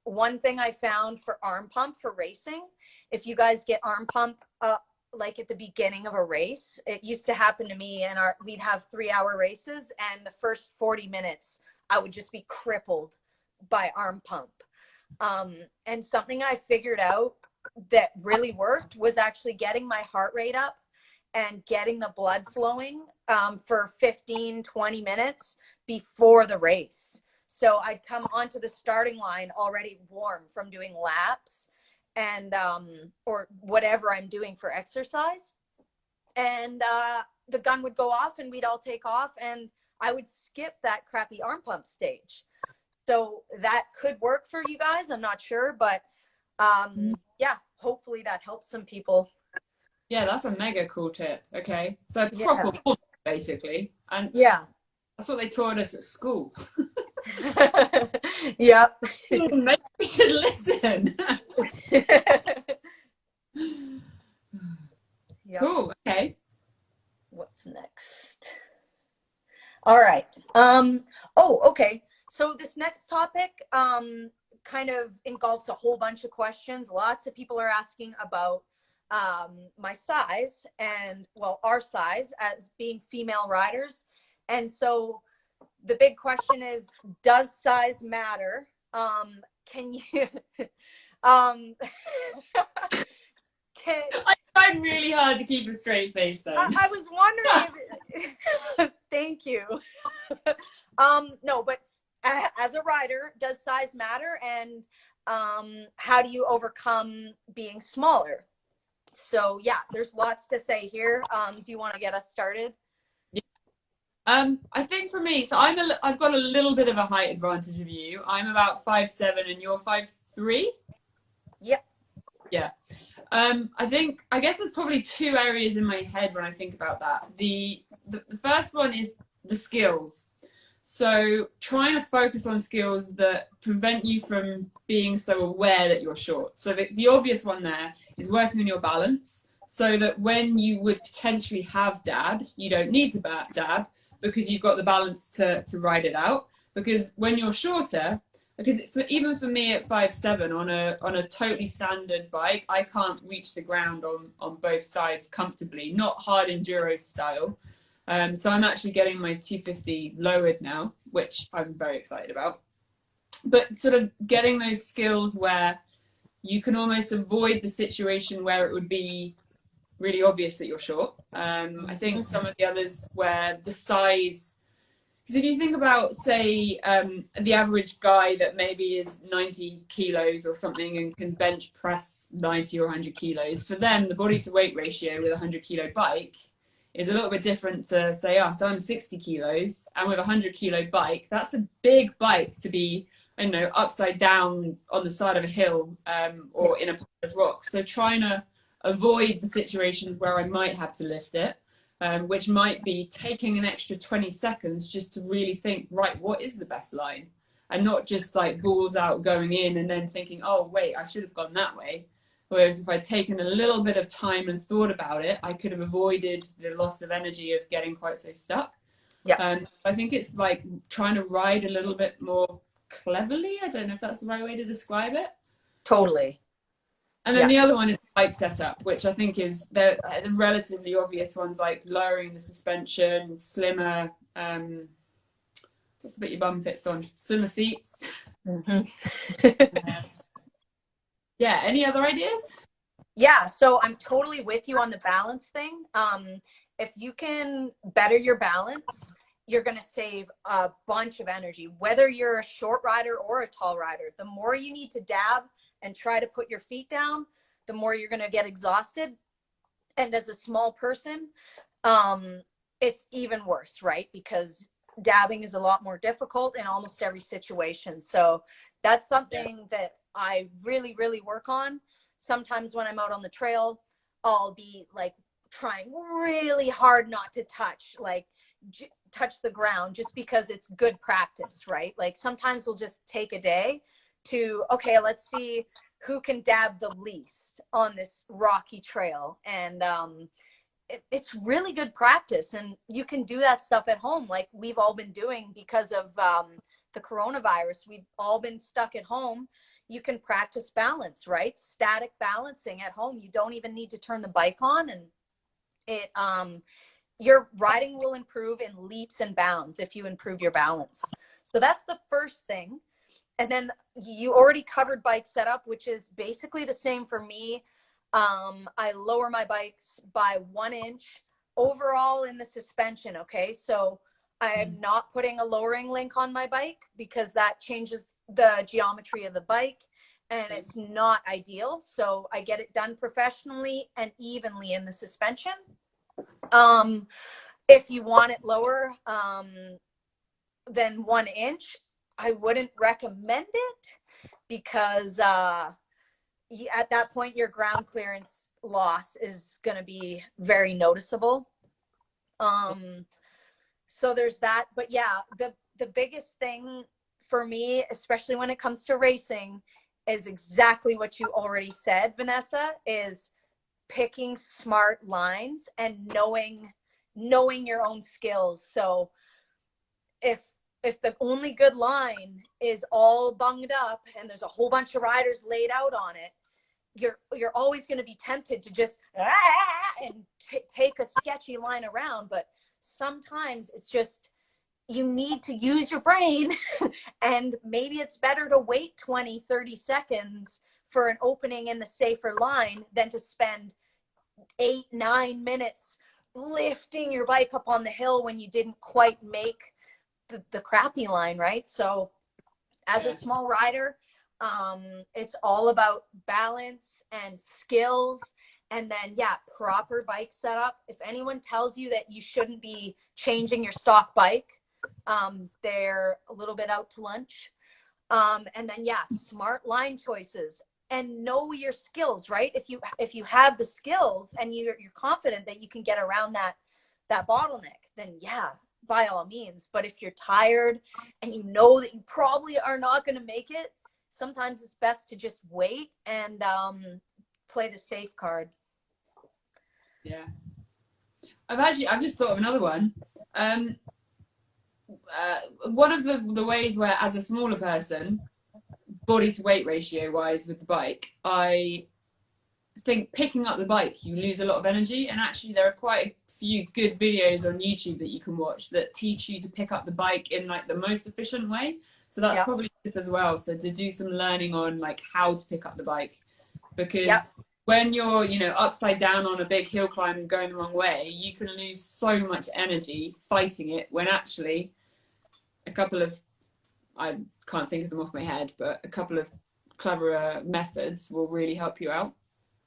One thing I found for arm pump for racing, if you guys get arm pump like at the beginning of a race, it used to happen to me, and we'd have 3-hour races, and the first 40 minutes I would just be crippled by arm pump. And something I figured out that really worked was actually getting my heart rate up and getting the blood flowing for 15-20 minutes before the race. So I'd come onto the starting line already warm from doing laps and or whatever I'm doing for exercise. And the gun would go off and we'd all take off, and I would skip that crappy arm pump stage. So that could work for you guys. I'm not sure, but yeah, hopefully that helps some people. Yeah, that's a mega cool tip. Okay. So proper Yeah. basically. And Yeah. that's what they taught us at school. Yep. Maybe we should listen. Yep. Cool. Okay. What's next? All right. Oh, okay. So this next topic kind of engulfs a whole bunch of questions. Lots of people are asking about my size and, well, our size as being female riders. And so the big question is, does size matter? Can you I tried really hard to keep a straight face though. I was wondering if, thank you. No, but as a rider, does size matter? And how do you overcome being smaller? So yeah, there's lots to say here. Do you want to get us started? I think for me, so I've got a little bit of a height advantage of you. I'm about 5'7" and you're 5'3". Yep. Yeah. I guess there's probably two areas in my head when I think about that. The first one is the skills. So trying to focus on skills that prevent you from being so aware that you're short. So the obvious one there is working on your balance so that when you would potentially have dab, you don't need to dab because you've got the balance to ride it out. Because when you're shorter, because even for me at 5'7", on a totally standard bike, I can't reach the ground on both sides comfortably, not hard enduro style. So I'm actually getting my 250 lowered now, which I'm very excited about. But sort of getting those skills where you can almost avoid the situation where it would be really obvious that you're short. I think some of the others where the size, because if you think about, say, the average guy that maybe is 90 kilos or something and can bench press 90 or 100 kilos, for them, the body to weight ratio with a 100-kilo bike is a little bit different to, say, us. I'm 60 kilos, and with a 100-kilo bike, that's a big bike to be, I don't know, upside down on the side of a hill, or in a pile of rocks. So trying to avoid the situations where I might have to lift it, which might be taking an extra 20 seconds just to really think, right, what is the best line? And not just like balls out going in and then thinking, oh, wait, I should have gone that way. Whereas if I'd taken a little bit of time and thought about it, I could have avoided the loss of energy of getting quite so stuck. Yeah, I think it's like trying to ride a little bit more cleverly. I don't know if that's the right way to describe it. totally. And then Yeah. the other one is bike setup, which I think is the relatively obvious ones, like lowering the suspension, slimmer, what's the bit your bum fits on? Slimmer seats. Mm-hmm. Yeah, any other ideas? Yeah, so I'm totally with you on the balance thing. If you can better your balance, you're going to save a bunch of energy, whether you're a short rider or a tall rider. The more you need to dab and try to put your feet down, the more you're going to get exhausted. And as a small person, it's even worse, right? Because dabbing is a lot more difficult in almost every situation. So that's something that I really, really work on. Sometimes when I'm out on the trail, I'll be like trying really hard not to touch, like touch the ground, just because it's good practice, right? Like sometimes we'll just take a day to, okay, let's see who can dab the least on this rocky trail. And it's really good practice. And you can do that stuff at home, like we've all been doing because of the coronavirus. We've all been stuck at home. You can practice balance, right? Static balancing at home. You don't even need to turn the bike on, and it your riding will improve in leaps and bounds if you improve your balance. So that's the first thing. And then you already covered bike setup, which is basically the same for me. I lower my bikes by 1 inch overall in the suspension. Okay. So I'm not putting a lowering link on my bike because that changes the geometry of the bike and it's not ideal. So I get it done professionally and evenly in the suspension. If you want it lower than 1 inch, I wouldn't recommend it because at that point your ground clearance loss is going to be very noticeable. So there's that. But yeah, the biggest thing for me, especially when it comes to racing, is exactly what you already said, Vanessa, is picking smart lines and knowing your own skills. So if the only good line is all bunged up and there's a whole bunch of riders laid out on it, you're always going to be tempted to just and take a sketchy line around. But sometimes it's just you need to use your brain and maybe it's better to wait 20-30 seconds for an opening in the safer line than to spend 8-9 minutes lifting your bike up on the hill when you didn't quite make the crappy line, right? So as a small rider, it's all about balance and skills. And then, yeah, proper bike setup. If anyone tells you that you shouldn't be changing your stock bike, they're a little bit out to lunch. And then, yeah, smart line choices and know your skills, right? If you have the skills and you're confident that you can get around that bottleneck, then yeah, by all means. But if you're tired and you know that you probably are not going to make it, sometimes it's best to just wait and play the safe card. Yeah. I've just thought of another one. One of the ways where, as a smaller person, body to weight ratio wise with the bike, I think picking up the bike, you lose a lot of energy. And actually, there are quite a few good videos on YouTube that you can watch that teach you to pick up the bike in like the most efficient way. So that's Yep. probably tip as well. So to do some learning on like how to pick up the bike, Yep. because when you're, you know, upside down on a big hill climb and going the wrong way, you can lose so much energy fighting it, when actually a couple of, I can't think of them off my head, but a couple of cleverer methods will really help you out.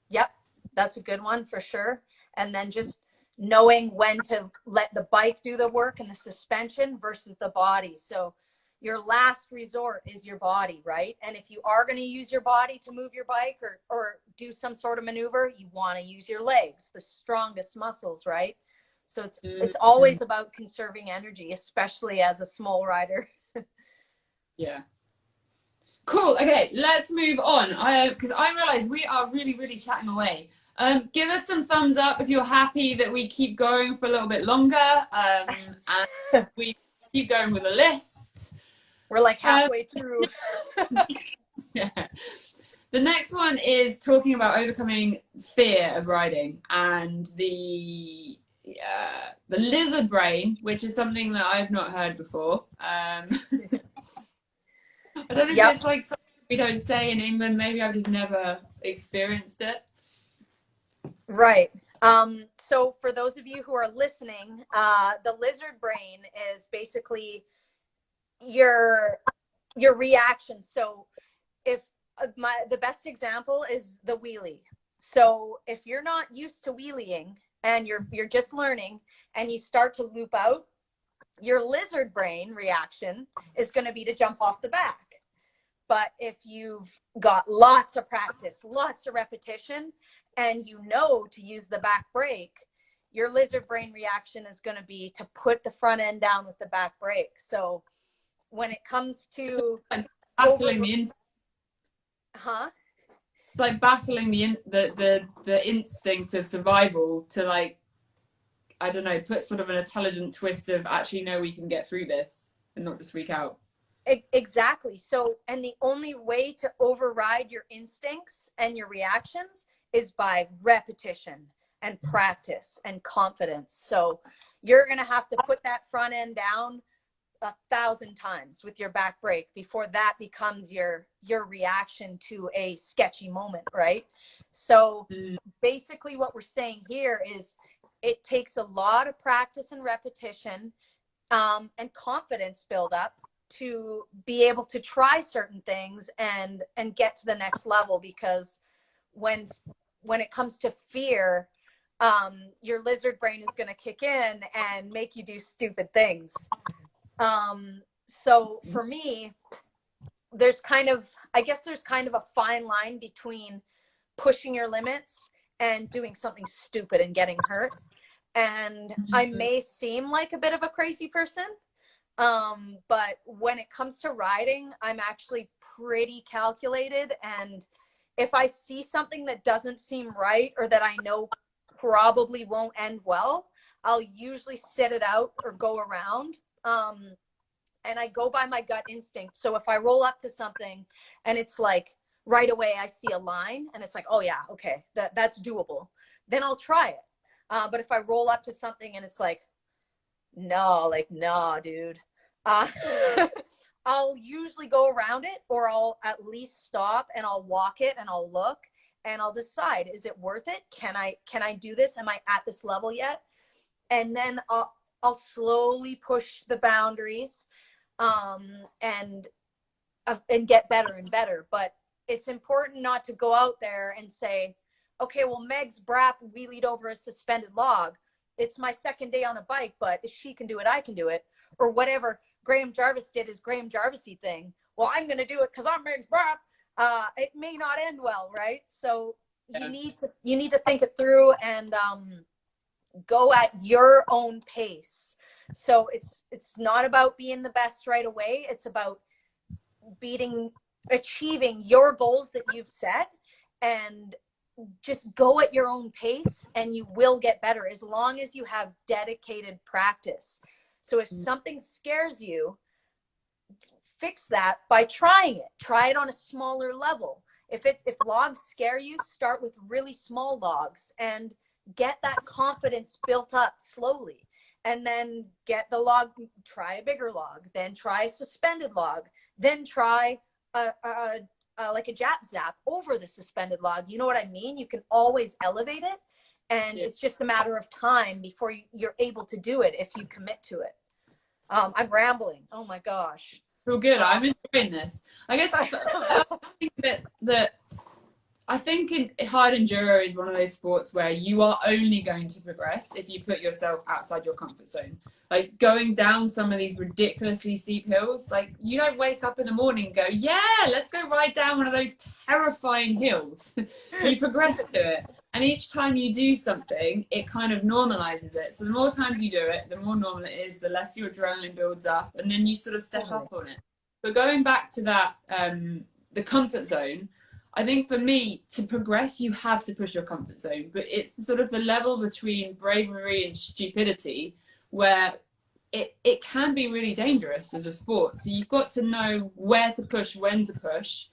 Yep. That's a good one for sure. And then just knowing when to let the bike do the work and the suspension versus the body. So your last resort is your body, right? And if you are going to use your body to move your bike or do some sort of maneuver, you want to use your legs, the strongest muscles, right? So it's always about conserving energy, especially as a small rider. Yeah. Cool. Okay, let's move on. Because I realize we are really chatting away. Give us some thumbs up if you're happy that we keep going for a little bit longer. And we keep going with a list. We're like halfway through. Yeah. The next one is talking about overcoming fear of riding and the lizard brain, which is something that I've not heard before. I don't know Yep. if it's like something we don't say in England. Maybe I've just never experienced it. Right. So for those of you who are listening, the lizard brain is basically your reaction. So if the best example is the wheelie. So if you're not used to wheeling and you're just learning and you start to loop out, your lizard brain reaction is going to be to jump off the back. But if you've got lots of practice, lots of repetition, and you know to use the back brake, your lizard brain reaction is going to be to put the front end down with the back brake. So when it comes to battling the instinct. It's like battling the instinct of survival to, like, I don't know, put sort of an intelligent twist of actually no, we can get through this and not just freak out. Exactly. So, and the only way to override your instincts and your reactions is by repetition and practice and confidence. So you're going to have to put that front end down 1,000 times with your back brake before that becomes your reaction to a sketchy moment, right? So basically what we're saying here is it takes a lot of practice and repetition and confidence build up to be able to try certain things and get to the next level, because when it comes to fear, your lizard brain is going to kick in and make you do stupid things. So for me, there's kind of a fine line between pushing your limits and doing something stupid and getting hurt. And I may seem like a bit of a crazy person, but when it comes to riding, I'm actually pretty calculated. And if I see something that doesn't seem right or that I know probably won't end well, I'll usually sit it out or go around. And I go by my gut instinct. So if I roll up to something and it's like right away I see a line and it's like, oh yeah, okay, that's doable, then I'll try it. But if I roll up to something and it's like, no, dude, I'll usually go around it, or I'll at least stop and I'll walk it and I'll look and I'll decide, is it worth it? Can I do this? Am I at this level yet? And then I'll slowly push the boundaries and get better and better. But it's important not to go out there and say, okay, well, megsbraap wheelied over a suspended log. It's my second day on a bike, but if she can do it, I can do it. Or whatever Graham Jarvis did his Graham Jarvis-y thing. Well, I'm going to do it because I'm megsbraap. It may not end well, right? So you need to think it through and go at your own pace. So it's not about being the best right away. It's about achieving your goals that you've set, and just go at your own pace and you will get better as long as you have dedicated practice. So if something scares you, fix that by trying it. Try it on a smaller level. If logs scare you, start with really small logs and get that confidence built up slowly. And then get the log, try a bigger log, then try a suspended log, then try like a zap over the suspended log. You know what I mean? You can always elevate it, and it's just a matter of time before you're able to do it if you commit to it. I'm rambling. Oh my gosh. So good. I'm enjoying this. I guess I think that I think hard enduro is one of those sports where you are only going to progress if you put yourself outside your comfort zone. Like going down some of these ridiculously steep hills, like you don't wake up in the morning and go, yeah, let's go ride down one of those terrifying hills. You progress to it. And each time you do something, it kind of normalizes it. So the more times you do it, the more normal it is, the less your adrenaline builds up, and then you sort of step up on it. But going back to that, the comfort zone, I think for me, to progress, you have to push your comfort zone. But it's sort of the level between bravery and stupidity where it can be really dangerous as a sport. So you've got to know where to push, when to push,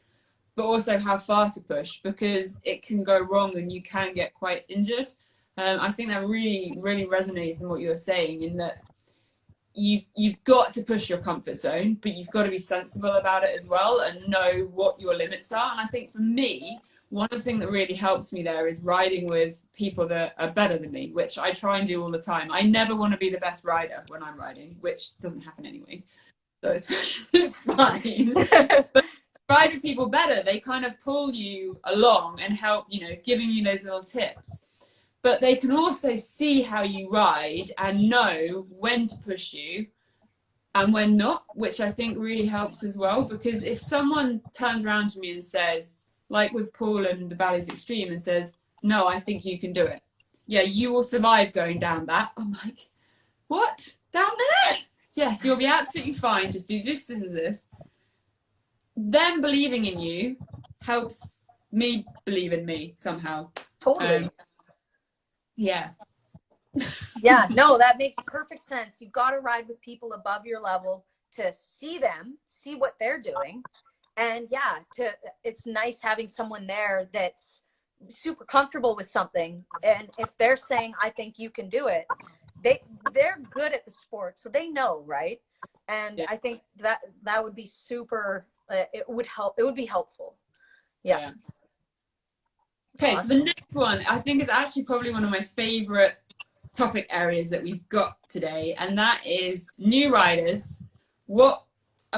but also how far to push, because it can go wrong and you can get quite injured. I think that really, really resonates in what you're saying, in that you've got to push your comfort zone, but you've got to be sensible about it as well and know what your limits are. And I think for me, one of the things that really helps me there is riding with people that are better than me, which I try and do all the time. I never want to be the best rider when I'm riding, which doesn't happen anyway. So it's fine. But ride with people better, they kind of pull you along and help, giving you those little tips. But they can also see how you ride and know when to push you and when not, which I think really helps as well. Because if someone turns around to me and says, like with Paul and the Valleys Extreme, and says, no, I think you can do it. Yeah, you will survive going down that. I'm like, what? Down there? Yes, you'll be absolutely fine. Just do this. Them believing in you helps me believe in me somehow. Totally. Yeah. Yeah, no, that makes perfect sense. You've got to ride with people above your level to see them, see what they're doing. And yeah, it's nice having someone there that's super comfortable with something. And if they're saying, I think you can do it, they're good at the sport, so they know, right? And I think that would be super, it would be helpful. Yeah. Okay, awesome. So the next one, I think, is actually probably one of my favorite topic areas that we've got today, and that is new riders. What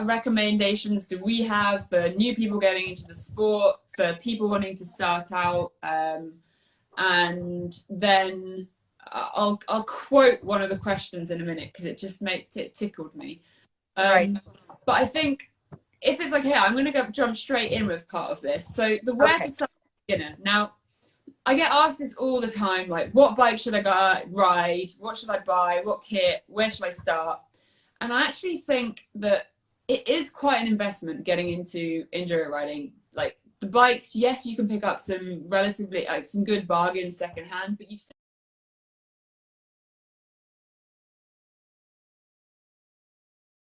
recommendations do we have for new people getting into the sport, for people wanting to start out? And then I'll quote one of the questions in a minute because it just tickled me. Right. But I think if it's okay, I'm going to jump straight in with part of this. So the where to start beginner. Now, I get asked this all the time, like, what bike should I go ride? What should I buy? What kit? Where should I start? And I actually think that it is quite an investment getting into enduro riding. Like the bikes, yes, you can pick up some relatively some good bargains secondhand, but you